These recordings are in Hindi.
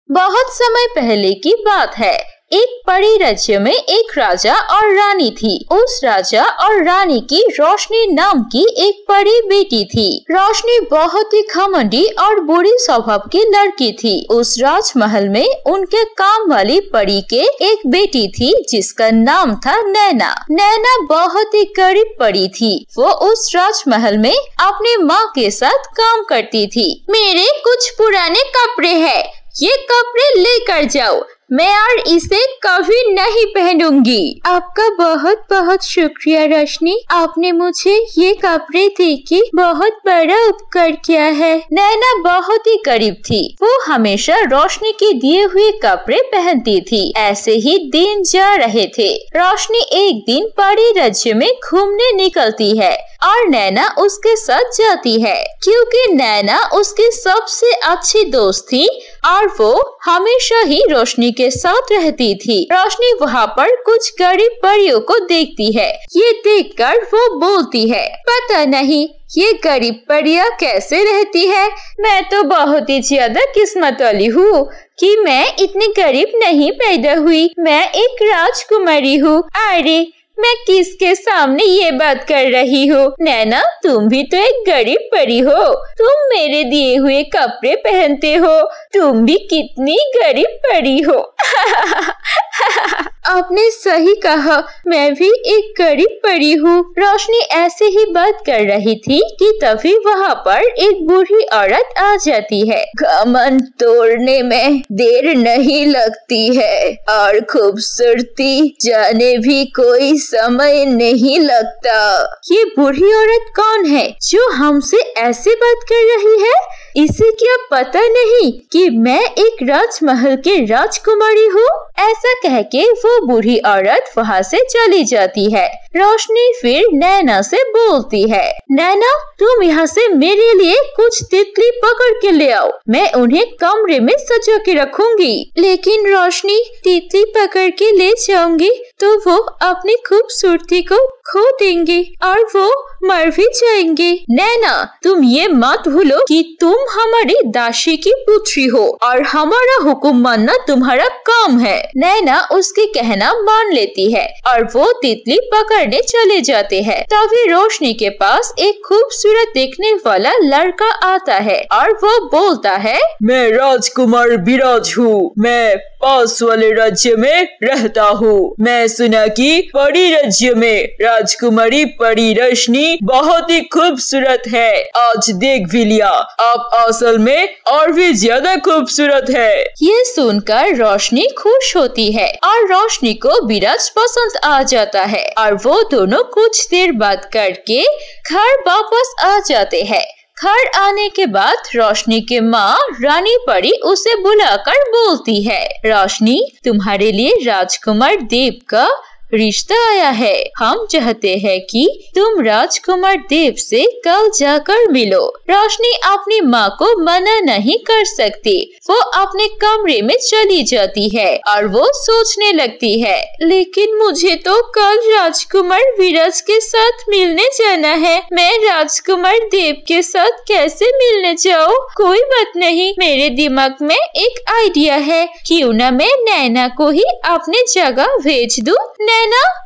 बहुत समय पहले की बात है। एक परी राज्य में एक राजा और रानी थी। उस राजा और रानी की रोशनी नाम की एक परी बेटी थी। रोशनी बहुत ही घमंडी और बुरी स्वभाव की लड़की थी। उस राजमहल में उनके काम वाली परी के एक बेटी थी जिसका नाम था नैना। नैना बहुत ही गरीब परी थी। वो उस राजमहल में अपनी माँ के साथ काम करती थी। मेरे कुछ पुराने कपड़े हैं, ये कपड़े लेकर जाओ, मैं और इसे कभी नहीं पहनूंगी। आपका बहुत बहुत शुक्रिया रोशनी, आपने मुझे ये कपड़े देके बहुत बड़ा उपकार किया है। नैना बहुत ही गरीब थी। वो हमेशा रोशनी के दिए हुए कपड़े पहनती थी। ऐसे ही दिन जा रहे थे। रोशनी एक दिन परी राज्य में घूमने निकलती है और नैना उसके साथ जाती है क्योंकि नैना उसकी सबसे अच्छी दोस्त थी और वो हमेशा ही रोशनी के साथ रहती थी। रोशनी वहाँ पर कुछ गरीब परियों को देखती है। ये देखकर वो बोलती है, पता नहीं ये गरीब परियां कैसे रहती है। मैं तो बहुत ही ज्यादा किस्मत वाली हूँ कि मैं इतनी गरीब नहीं पैदा हुई। मैं एक राजकुमारी हूँ। अरे मैं किसके सामने ये बात कर रही हूँ? नैना, तुम भी तो एक गरीब परी हो। तुम मेरे दिए हुए कपड़े पहनते हो। तुम भी कितनी गरीब परी हो। आपने सही कहा, मैं भी एक गरीब परी हूँ। रोशनी ऐसे ही बात कर रही थी कि तभी वहाँ पर एक बूढ़ी औरत आ जाती है। घमंड तोड़ने में देर नहीं लगती है और खूबसूरती जाने भी कोई समय नहीं लगता। ये बूढ़ी औरत कौन है जो हमसे ऐसे बात कर रही है? इसे क्या पता नहीं कि मैं एक राजमहल के राजकुमारी हूँ? ऐसा कह के वो बूढ़ी औरत वहाँ से चली जाती है। रोशनी फिर नैना से बोलती है, नैना तुम यहाँ से मेरे लिए कुछ तितली पकड़ के ले आओ, मैं उन्हें कमरे में सजा के रखूंगी। लेकिन रोशनी, तितली पकड़ के ले जाऊंगी तो वो अपनी खूबसूरती को खो देंगे और वो मर भी जाएंगे। नैना, तुम ये मत भूलो कि तुम हमारी दासी की पुत्री हो और हमारा हुक्म मानना तुम्हारा काम है। नैना उसके कहना मान लेती है और वो तितली पकड़ने चले जाते हैं। तभी रोशनी के पास एक खूबसूरत दिखने वाला लड़का आता है और वो बोलता है, मैं राजकुमार विराज हूँ। मैं पास वाले राज्य में रहता हूँ। मैं सुना कि परी राज्य में राजकुमारी परी रोशनी बहुत ही खूबसूरत है। आज देख भी लिया, आप असल में और भी ज्यादा खूबसूरत है। ये सुनकर रोशनी खुश होती है और रोशनी को विराज पसंद आ जाता है और वो दोनों कुछ देर बात करके घर वापस आ जाते हैं। घर आने के बाद रोशनी के माँ रानी परी उसे बुलाकर बोलती है, रोशनी तुम्हारे लिए राजकुमार देव का रिश्ता आया है। हम चाहते हैं कि तुम राजकुमार देव से कल जाकर मिलो। रोशनी अपनी माँ को मना नहीं कर सकती। वो अपने कमरे में चली जाती है और वो सोचने लगती है, लेकिन मुझे तो कल राजकुमार विराज के साथ मिलने जाना है। मैं राजकुमार देव के साथ कैसे मिलने जाऊँ? कोई बात नहीं, मेरे दिमाग में एक आइडिया है। क्यों ना मैं नैना को ही अपने जगह भेज दूँ। नैना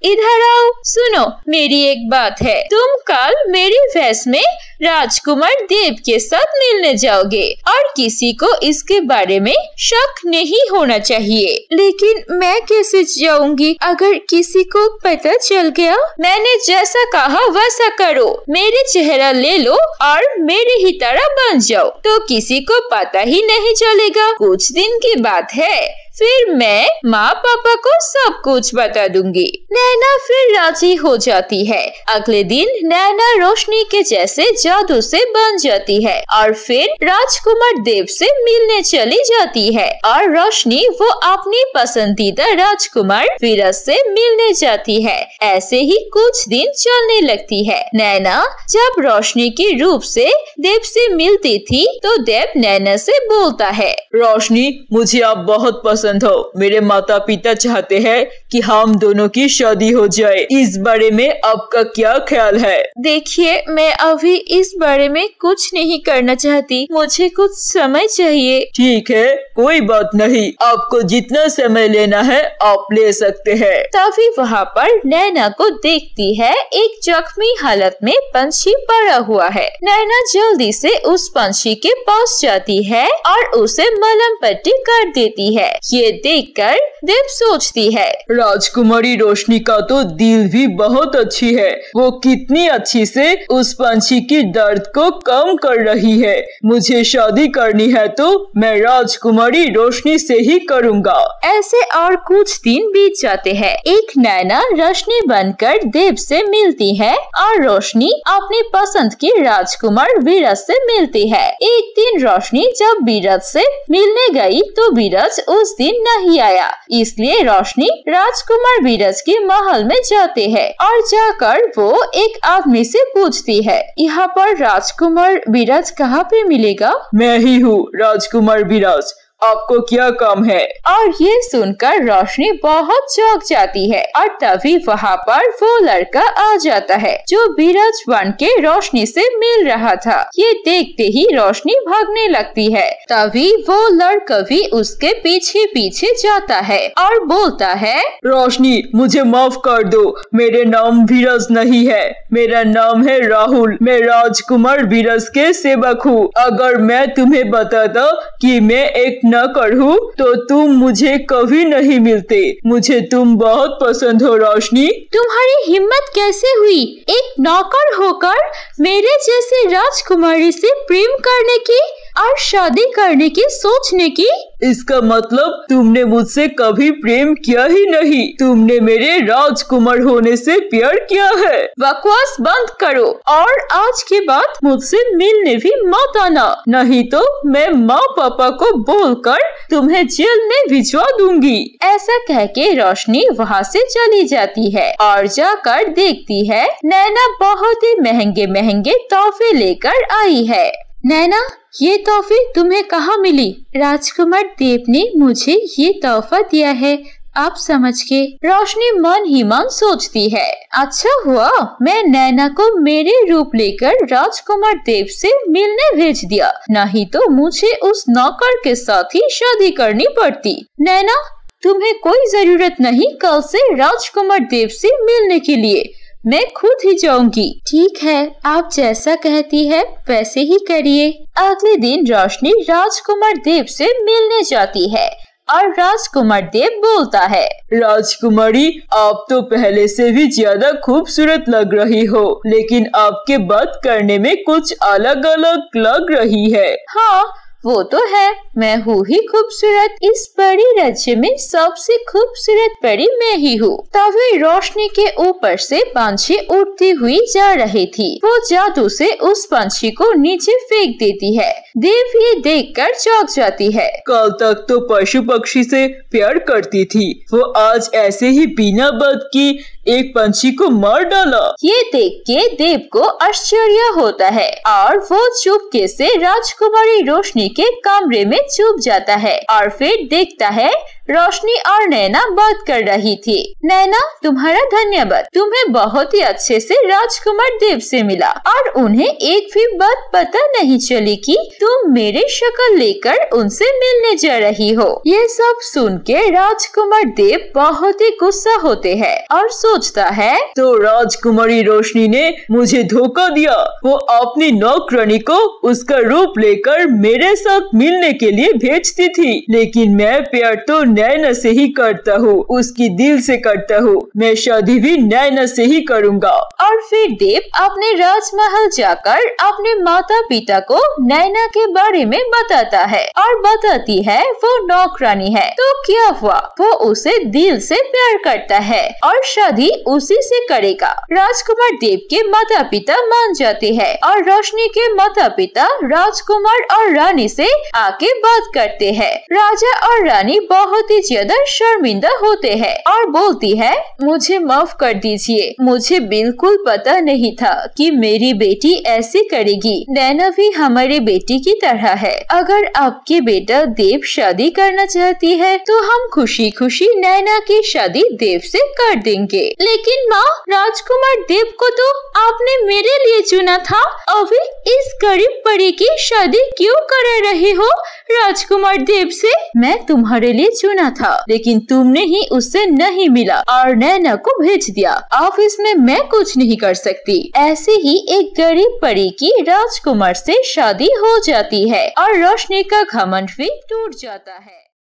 इधर आओ, सुनो मेरी एक बात है। तुम कल मेरी वेश में राजकुमार देव के साथ मिलने जाओगे और किसी को इसके बारे में शक नहीं होना चाहिए। लेकिन मैं कैसे जाऊंगी? अगर किसी को पता चल गया? मैंने जैसा कहा वैसा करो। मेरे चेहरा ले लो और मेरे ही तरह बन जाओ तो किसी को पता ही नहीं चलेगा। कुछ दिन की बात है, फिर मैं माँ पापा को सब कुछ बता दूंगी। नैना फिर राजी हो जाती है। अगले दिन नैना रोशनी के जैसे जादू से बन जाती है और फिर राजकुमार देव से मिलने चली जाती है और रोशनी वो अपनी पसंदीदा राजकुमार विराज से मिलने जाती है। ऐसे ही कुछ दिन चलने लगती है। नैना जब रोशनी के रूप से देव से मिलती थी तो देव नैना से बोलता है, रोशनी मुझे आप बहुत पसंद पसंद हो। मेरे माता पिता चाहते हैं कि हम दोनों की शादी हो जाए। इस बारे में आपका क्या ख्याल है? देखिए, मैं अभी इस बारे में कुछ नहीं करना चाहती, मुझे कुछ समय चाहिए। ठीक है, कोई बात नहीं, आपको जितना समय लेना है आप ले सकते हैं। तभी वहाँ पर नैना को देखती है एक जख्मी हालत में पंछी पड़ा हुआ है। नैना जल्दी से उस पंछी के पास जाती है और उसे मलहम पट्टी कर देती है। ये देखकर देव सोचती है, राजकुमारी रोशनी का तो दिल भी बहुत अच्छी है। वो कितनी अच्छी से उस पंछी की दर्द को कम कर रही है। मुझे शादी करनी है तो मैं राजकुमारी रोशनी से ही करूँगा। ऐसे और कुछ दिन बीत जाते हैं। एक नैना रोशनी बनकर देव से मिलती है और रोशनी अपनी पसंद की राजकुमार बीरज से मिलती है। एक दिन रोशनी जब बीरज से मिलने गई तो बीरज उस दिन नहीं आया, इसलिए रोशनी राजकुमार बीरज के महल में जाते हैं और जाकर वो एक आदमी से पूछती है, यहाँ पर राजकुमार बीरज कहाँ पे मिलेगा? मैं ही हूँ राजकुमार बीरज, आपको क्या काम है? और ये सुनकर रोशनी बहुत चौंक जाती है और तभी वहाँ पर वो लड़का आ जाता है जो बीरज बन के रोशनी से मिल रहा था। ये देखते ही रोशनी भागने लगती है। तभी वो लड़का भी उसके पीछे पीछे जाता है और बोलता है, रोशनी मुझे माफ कर दो, मेरे नाम बीरज नहीं है, मेरा नाम है राहुल। मैं राजकुमार बीरज के सेवक हूँ। अगर मैं तुम्हें बताता कि मैं एक नौकर हूँ तो तुम मुझे कभी नहीं मिलते। मुझे तुम बहुत पसंद हो रोशनी। तुम्हारी हिम्मत कैसे हुई एक नौकर होकर मेरे जैसे राजकुमारी से प्रेम करने की और शादी करने की सोचने की? इसका मतलब तुमने मुझसे कभी प्रेम किया ही नहीं, तुमने मेरे राजकुमार होने से प्यार किया है। बकवास बंद करो और आज के बाद मुझसे मिलने भी मत आना, नहीं तो मैं माँ पापा को बोलकर तुम्हें जेल में भिजवा दूंगी। ऐसा कह के रोशनी वहाँ से चली जाती है और जाकर देखती है नैना बहुत ही महंगे महंगे तोहफे लेकर आई है। नैना, ये तोहफे तुम्हें कहाँ मिली? राजकुमार देव ने मुझे ये तोहफा दिया है, आप समझ के। रोशनी मन ही मन सोचती है, अच्छा हुआ मैं नैना को मेरे रूप लेकर राजकुमार देव से मिलने भेज दिया, नहीं तो मुझे उस नौकर के साथ ही शादी करनी पड़ती। नैना, तुम्हें कोई जरूरत नहीं कल से राजकुमार देव से मिलने के लिए, मैं खुद ही जाऊंगी। ठीक है, आप जैसा कहती है वैसे ही करिए। अगले दिन रोशनी राजकुमार देव से मिलने जाती है और राजकुमार देव बोलता है, राजकुमारी आप तो पहले से भी ज्यादा खूबसूरत लग रही हो, लेकिन आपके बात करने में कुछ अलग अलग लग रही है। हाँ वो तो है, मैं हूँ ही खूबसूरत। इस परी राज्य में सबसे खूबसूरत परी मैं ही हूँ। तभी रोशनी के ऊपर से पंछी उड़ती हुई जा रही थी। वो जादू से उस पंछी को नीचे फेंक देती है। देव ये देखकर चौंक जाती है। कल तक तो पशु पक्षी से प्यार करती थी, वो आज ऐसे ही बिना बात की एक पंछी को मार डाला। ये देख के देव को आश्चर्य होता है और वो चुपके से राजकुमारी रोशनी के कमरे में छुप जाता है और फिर देखता है रोशनी और नैना बात कर रही थी। नैना, तुम्हारा धन्यवाद, तुम्हें बहुत ही अच्छे से राजकुमार देव से मिला और उन्हें एक भी बात पता नहीं चली कि तुम मेरे शक्ल लेकर उनसे मिलने जा रही हो। ये सब सुन के राजकुमार देव बहुत ही गुस्सा होते हैं और सोचता है, तो राजकुमारी रोशनी ने मुझे धोखा दिया। वो अपनी नौकरानी को उसका रूप लेकर मेरे साथ मिलने के लिए भेजती थी, लेकिन मैं प्यार तो नैना से ही करता हूँ, उसकी दिल से करता हूँ। मैं शादी भी नैना से ही करूँगा। और फिर देव अपने राजमहल जाकर अपने माता पिता को नैना के बारे में बताता है और बताती है वो नौकरानी है। तो क्या हुआ, वो उसे दिल से प्यार करता है और शादी उसी से करेगा। राजकुमार देव के माता पिता मान जाते हैं और रोशनी के माता पिता राजकुमार और रानी से आके बात करते हैं। राजा और रानी बहुत बहुत ही ज्यादा शर्मिंदा होते हैं और बोलती है, मुझे माफ कर दीजिए, मुझे बिल्कुल पता नहीं था कि मेरी बेटी ऐसे करेगी। नैना भी हमारे बेटी की तरह है। अगर आपके बेटा देव शादी करना चाहती है तो हम खुशी खुशी नैना की शादी देव से कर देंगे। लेकिन माँ, राजकुमार देव को तो आपने मेरे लिए चुना था, अभी इस गरीब परी की शादी क्यों करा रहे हो राजकुमार देव से? मैं तुम्हारे लिए चुना था, लेकिन तुमने ही उससे नहीं मिला और नैना को भेज दिया। अब इसमें मैं कुछ नहीं कर सकती। ऐसे ही एक गरीब परी की राजकुमार से शादी हो जाती है और रोशनी का घमंड भी टूट जाता है।